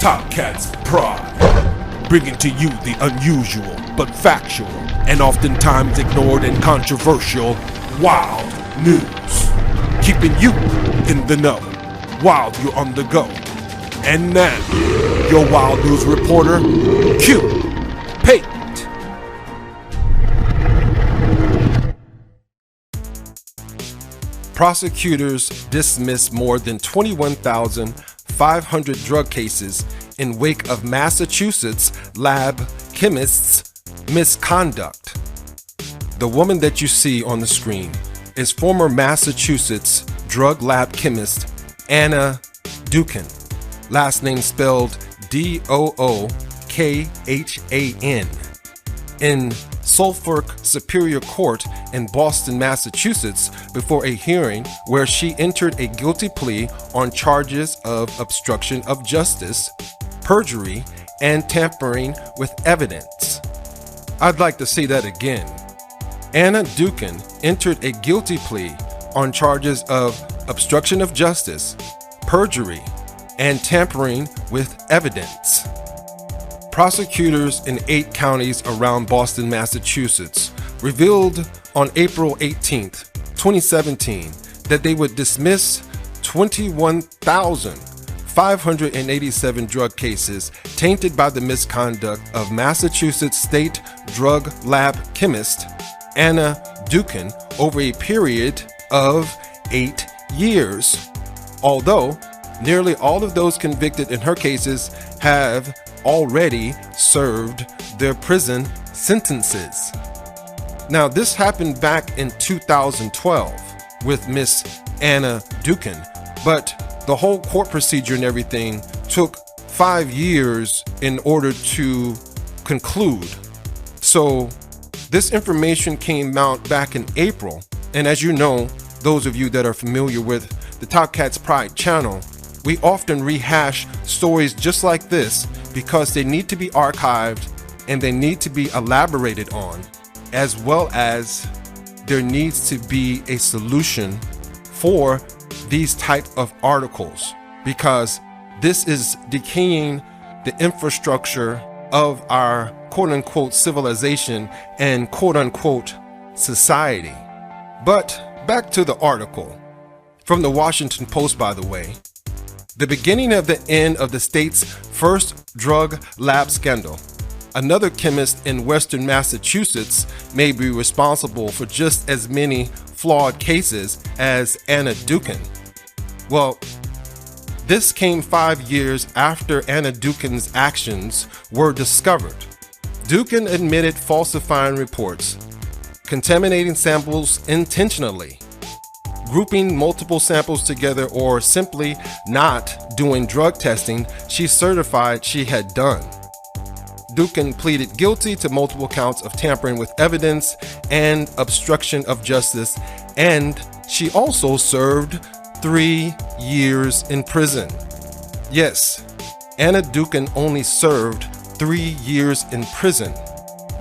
Top Cat's Pride, bringing to you the unusual but factual and oftentimes ignored and controversial wild news, keeping you in the know while you're on the go. And now, your wild news reporter, Q. Pate. Prosecutors dismissed more than 21,500 drug cases in wake of Massachusetts lab chemists' misconduct. The woman that you see on the screen is former Massachusetts drug lab chemist Anna Dookhan, last name spelled D-O-O-K-H-A-N, in Suffolk Superior Court in Boston, Massachusetts, before a hearing where she entered a guilty plea on charges of obstruction of justice, perjury, and tampering with evidence. I'd like to say that again. Anna Dookhan entered a guilty plea on charges of obstruction of justice, perjury, and tampering with evidence. Prosecutors in 8 counties around Boston, Massachusetts, revealed on April 18, 2017, that they would dismiss 21,587 drug cases tainted by the misconduct of Massachusetts State Drug Lab chemist Anna Dookhan over a period of 8 years. Although nearly all of those convicted in her cases have already served their prison sentences. Now, this happened back in 2012 with Miss Anna Dookhan, but the whole court procedure and everything took 5 years in order to conclude. So this information came out back in April, and as you know, those of you that are familiar with the Top Cat's Pride channel, we often rehash stories just like this because they need to be archived and they need to be elaborated on, as well as there needs to be a solution for these type of articles, because this is decaying the infrastructure of our quote-unquote civilization and quote-unquote society. But back to the article from the Washington Post, by the way. The beginning of the end of the state's first drug lab scandal. Another chemist in Western Massachusetts may be responsible for just as many flawed cases as Anna Dookhan. Well, this came 5 years after Anna Dookhan's actions were discovered. Dookhan admitted falsifying reports, contaminating samples intentionally, grouping multiple samples together, or simply not doing drug testing she certified she had done. Dookhan pleaded guilty to multiple counts of tampering with evidence and obstruction of justice, and she also served 3 years in prison. Yes, Anna Dookhan only served 3 years in prison,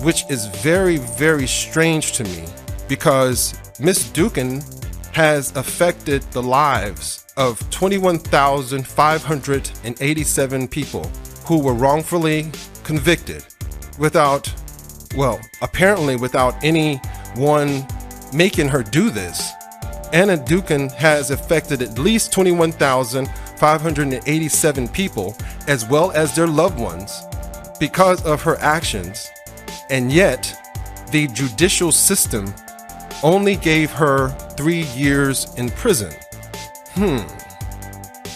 which is very, very strange to me, because Miss Dookhan has affected the lives of 21,587 people who were wrongfully convicted without, well, apparently without anyone making her do this. Anna Dookhan has affected at least 21,587 people, as well as their loved ones, because of her actions, and yet the judicial system only gave her 3 years in prison.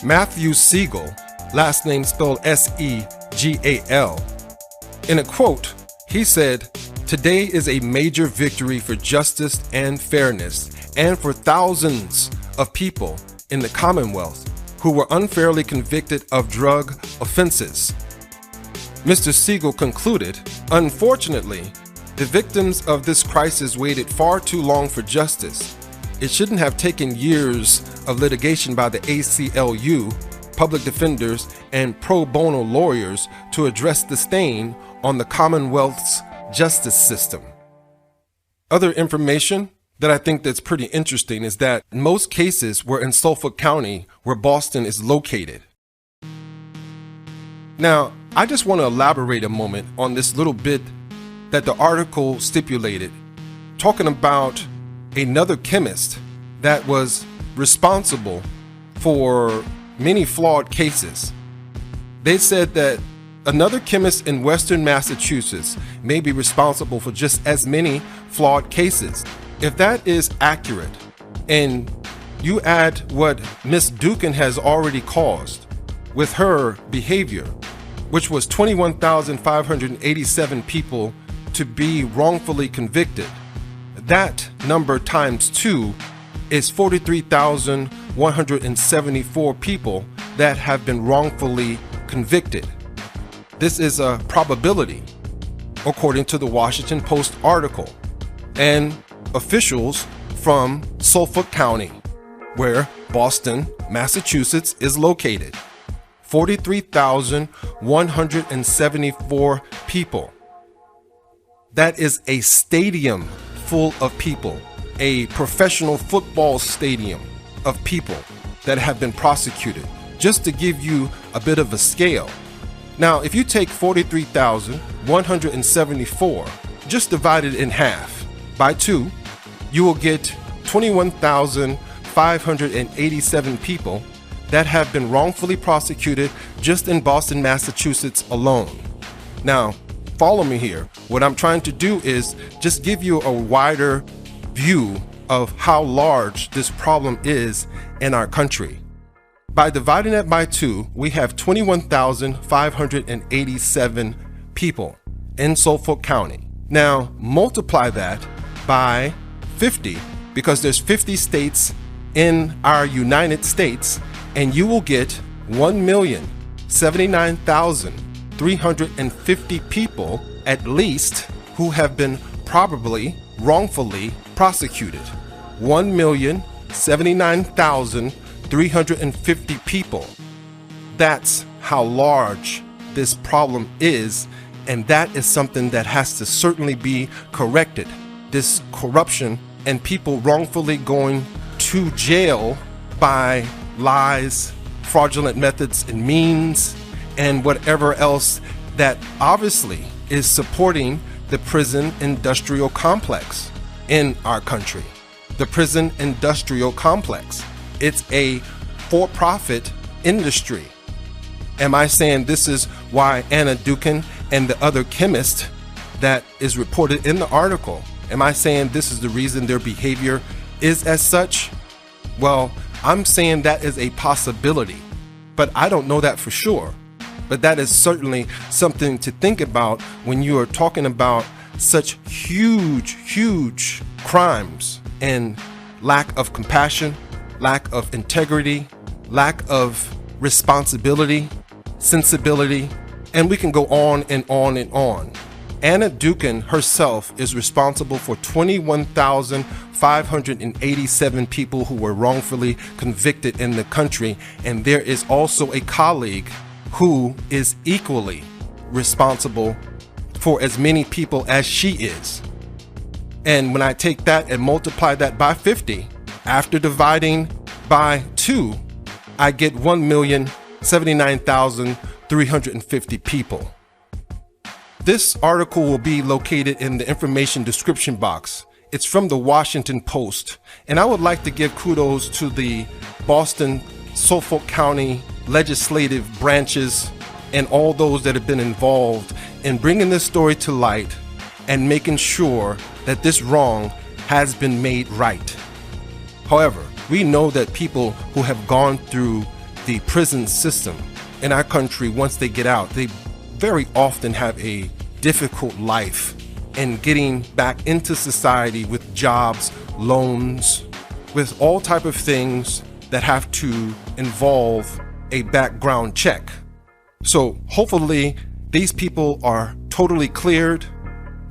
Matthew Siegel, last name spelled S-E-G-A-L. In a quote, he said, "Today is a major victory for justice and fairness, and for thousands of people in the Commonwealth who were unfairly convicted of drug offenses." Mr. Siegel concluded, "Unfortunately, the victims of this crisis waited far too long for justice. It shouldn't have taken years of litigation by the ACLU, public defenders, and pro bono lawyers to address the stain on the Commonwealth's justice system." Other information that I think that's pretty interesting is that most cases were in Suffolk County, where Boston is located. Now, I just want to elaborate a moment on this little bit that the article stipulated, talking about another chemist that was responsible for many flawed cases. They said that another chemist in Western Massachusetts may be responsible for just as many flawed cases. If that is accurate, and you add what Miss Dookhan has already caused with her behavior, which was 21,587 people to be wrongfully convicted, that number times 2 is 43,174 people that have been wrongfully convicted. This is a probability, according to the Washington Post article, and officials from Suffolk County, where Boston, Massachusetts is located. 43,174 people. That is a stadium full of people, a professional football stadium of people that have been prosecuted, just to give you a bit of a scale. Now, if you take 43,174, just divide it in half by 2, you will get 21,587 people that have been wrongfully prosecuted just in Boston, Massachusetts alone. Now, follow me here. What I'm trying to do is just give you a wider view of how large this problem is in our country. By dividing it by 2, we have 21,587 people in Suffolk County. Now, multiply that by 50, because there's 50 states in our United States, and you will get 1,079,350 people at least who have been probably wrongfully prosecuted. 1,079,350 people. That's how large this problem is, and that is something that has to certainly be corrected. This corruption and people wrongfully going to jail by lies, fraudulent methods and means, and whatever else that obviously is supporting the prison industrial complex in our country. The prison industrial complex. It's a for-profit industry. Am I saying this is why Anna Dookhan and the other chemist that is reported in the article, am I saying this is the reason their behavior is as such? Well, I'm saying that is a possibility, but I don't know that for sure. But that is certainly something to think about when you are talking about such huge crimes and lack of compassion, lack of integrity, lack of responsibility, sensibility, and we can go on and on and on. Anna Dookhan herself is responsible for 21,587 people who were wrongfully convicted in the country, and there is also a colleague who is equally responsible for as many people as she is. And when I take that and multiply that by 50, after dividing by 2, I get 1,079,350 people. This article will be located in the information description box. It's from the Washington Post, and I would like to give kudos to the Boston, Suffolk County legislative branches and all those that have been involved in bringing this story to light and making sure that this wrong has been made right. However, we know that people who have gone through the prison system in our country, once they get out, they very often have a difficult life in getting back into society with jobs, loans, with all type of things that have to involve a background check. So hopefully these people are totally cleared,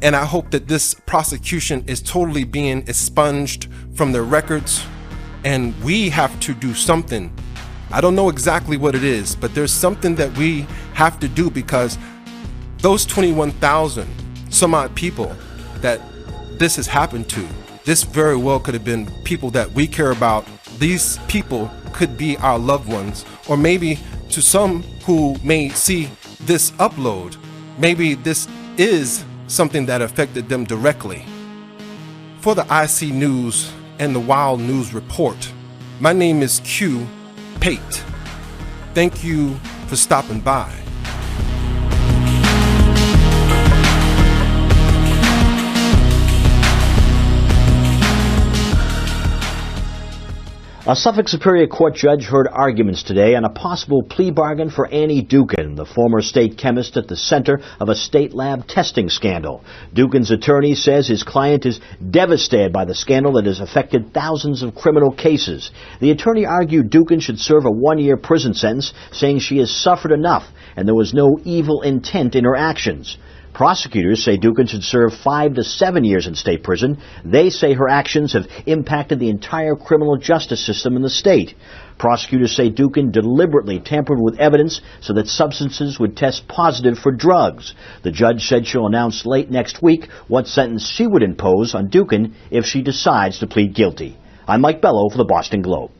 and I hope that this prosecution is totally being expunged from their records, and we have to do something. I don't know exactly what it is, but there's something that we have to do, because those 21,000 some odd people that this has happened to, this very well could have been people that we care about. These people could be our loved ones, or maybe to some who may see this upload, maybe this is something that affected them directly. For the IC News and the Wild News Report, my name is Q Pate. Thank you for stopping by. A Suffolk Superior Court judge heard arguments today on a possible plea bargain for Annie Dookhan, the former state chemist at the center of a state lab testing scandal. Dookhan's attorney says his client is devastated by the scandal that has affected thousands of criminal cases. The attorney argued Dookhan should serve a 1-year prison sentence, saying she has suffered enough and there was no evil intent in her actions. Prosecutors say Dookhan should serve 5 to 7 years in state prison. They say her actions have impacted the entire criminal justice system in the state. Prosecutors say Dookhan deliberately tampered with evidence so that substances would test positive for drugs. The judge said she'll announce late next week what sentence she would impose on Dookhan if she decides to plead guilty. I'm Mike Bello for the Boston Globe.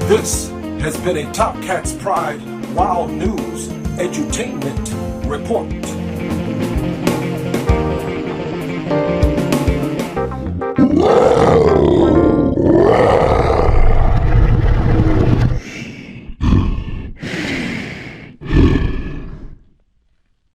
This has been a Top Cat's Pride Wild News Edutainment Report.